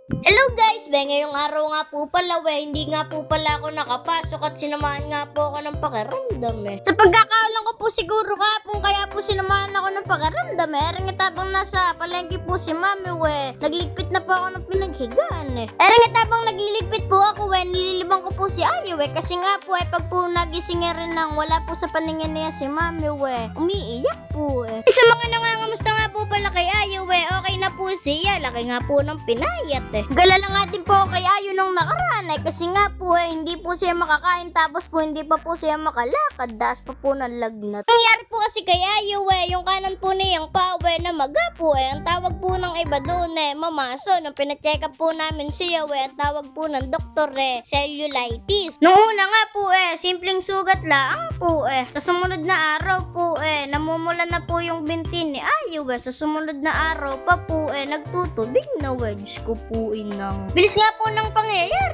Hello guys! Ngayong araw nga po pala hindi nga po pala ako nakapasok at sinamahan nga po ako ng pakiramdam Sa pagkakaalam ko po siguro kapong kaya po sinamahan ako ng pakiramdam Erang itabang nasa palengke po si mami nagligpit na po ako ng pinaghigaan Erang itabang nagliligpit po ako nililibang ko po si Ayo kasi nga po pag po nagising rin nang wala po sa paningin niya si mami umiiyak po Sa mga nangangamusta nga po pala kay Ayo okay na po siya, laki nga po ng pinayat Galala nga din po kay Ayo nung nakaraan kasi nga po hindi po siya makakain tapos po hindi pa po siya makalakad das pa po ng lagnat. Nangyari po kasi kay Ayo yung kanan po niyang pa na maga po ang tawag po ng iba doon mamaso. Nung pina-check up po namin siya ang tawag po ng doktor cellulitis. Nung una nga po simpleng sugat lang po sa sumunod na araw po namumula na po yung binti ni Ayo sa sumunod na araw pa po nagtutubig na Diyos ko po inang. Bilis nga po ng pangyayari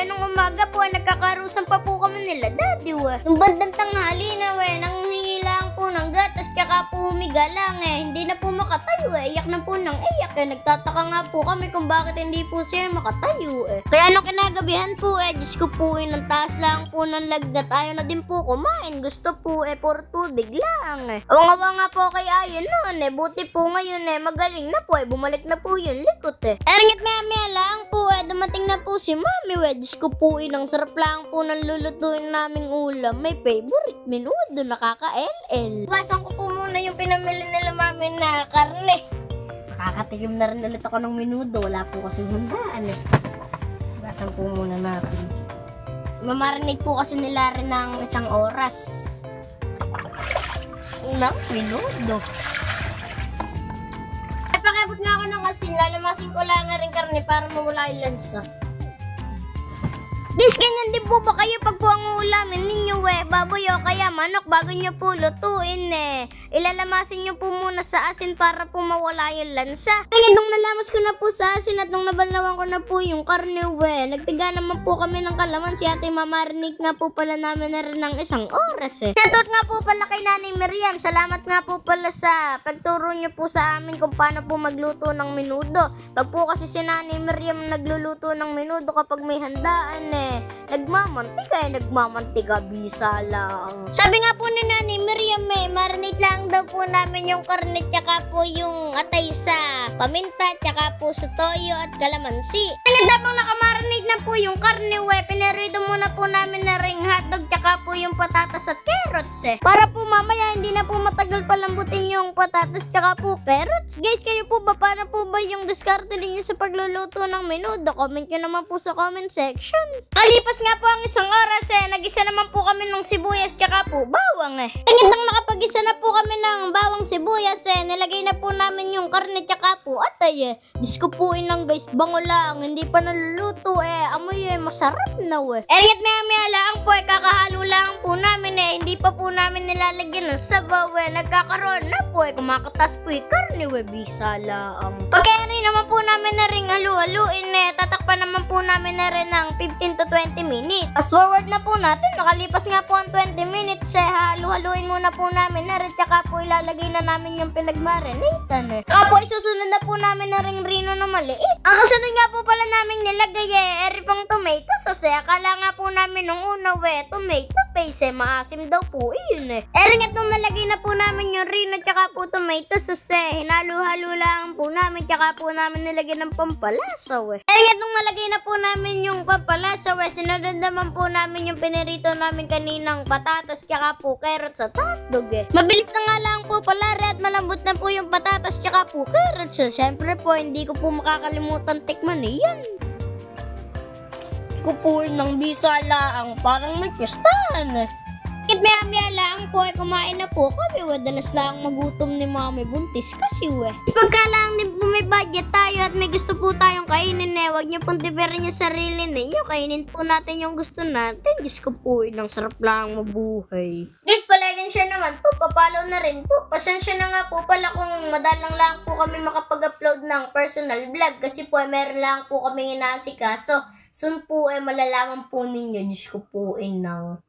nung umaga po nagkakarusan pa po kami nila daddy Nung bandang tanghali na nanghingi lang po ng gatas tsaka po humiga lang hindi na po makatayo iyak na po ng iyak nagtataka nga po kami kung bakit hindi po siya makatayo Kaya nung kinagabihan po Diyos ko po ang taas lang po ng lagnat ayaw na din po kumain gusto po puro tubig lang Awa nga po kay Ayo noon buti po ngayon magaling na po bumalik na po yung likot Erangit maya lang po dumating na po si mami Diyos ko po inang sarap lang po ng lulutuin naming ulam may favorite menudo nakaka-LL Basan ko po muna yung pinamili nila mami na karne Nakakatikim na rin ulit ako ng menudo wala po kasi handaan Basan po muna natin Mamarinate po kasi nila rin ng 1 oras Unang menudo Pakabot nga ako ng asin, lalamasin ko lang rin karne para mawala yung lansa. Ganyan din po ba kayo pag po ang ulamin ninyo baboy o kaya manok bago nyo po lutuin Ilalamasin nyo po muna sa asin para po mawala yung lansa. Kaya nung nalamas ko na po sa asin at nung nabalawan ko na po yung karne nagtiga naman po kami ng kalamansi at mamarinate nga po pala namin na rin ng 1 oras Shoutout nga po pala kay Nanay Miriam, salamat nga po pala sa pagturo nyo po sa amin kung paano po magluto ng menudo. Pag po kasi si Nanay Miriam nagluluto ng menudo kapag may handaan nagmamantika bisa lang. Sabi nga po ni Nanay Miriam marinate lang daw po namin yung karne tsaka po yung atay sa paminta tsaka po sa toyo at kalamansi. Habang nakamarinate na po yung karne pinirito muna po namin na ring hotdog tsaka po yung patatas at carrots para po mamaya hindi na po matagal palambutin yung patatas tsaka po carrots. Guys, kayo po ba paano po ba yung diskarte ninyo sa pagluluto ng menudo? Comment nyo naman po sa comment section. Kalipas nga po ang 1 oras nag-isa naman po kami ng sibuyas tsaka po bawang Nang nakapag-isa na po kami ng bawang sibuyas nilagay na po namin yung karne tsaka po atay Diyos ko po inang guys, bango lang, hindi pa naluluto amoy masarap na Ergat maya lang po kakahalo lang po namin hindi pa po namin nilalagyan ng sabaw nagkakaroon na po kumakatas po yung karne bisa lang. Pagkaya naman po namin na ring halu-haluin tatakpan naman po namin na rin ng 15 to 20 minutes. Fast forward na po natin, nakalipas nga po ang 20 minutes halu-haluin muna po namin na rin tsaka po ilalagay na namin yung pinagmarinatan Tsaka po isusunod na po namin na ring rino na maliit. Ang kasunod nga po pala namin nilagay pang tomato sauce akala nga po namin nung una tomato paste maasim daw po yun Eringat nung nalagay na po namin yung rino tsaka po tomato sauce hinalo-halo lang po namin tsaka po namin nilagay ng pampalasaw Eringat nung nalagay na po namin yung pampalasaw sinunod naman po namin yung pinirito namin kaninang patatas tsaka po carrots at hotdog Mabilis na nga lang po pala at malambot na po yung patatas tsaka po carrots Siyempre po hindi ko po makakalimutan tikman yan Kupuin ng bisa lang parang may pistahan Kahit maya lang po kumain na po kami dalas lang magutom ni mami buntis kasi Pagka lang din po may budget tayo at may gusto po tayong kainin huwag niyo pong tipirin yung sarili ninyo kainin po natin yung gusto natin Diyos ko po ng sarap lang mabuhay Guys, palaging share naman po papalo na rin po pasensya na nga po pala kung madalang lang po kami makapag-upload ng personal vlog kasi po meron lang po kami inaasikaso soon po malalaman po ninyo Diyos ko po ng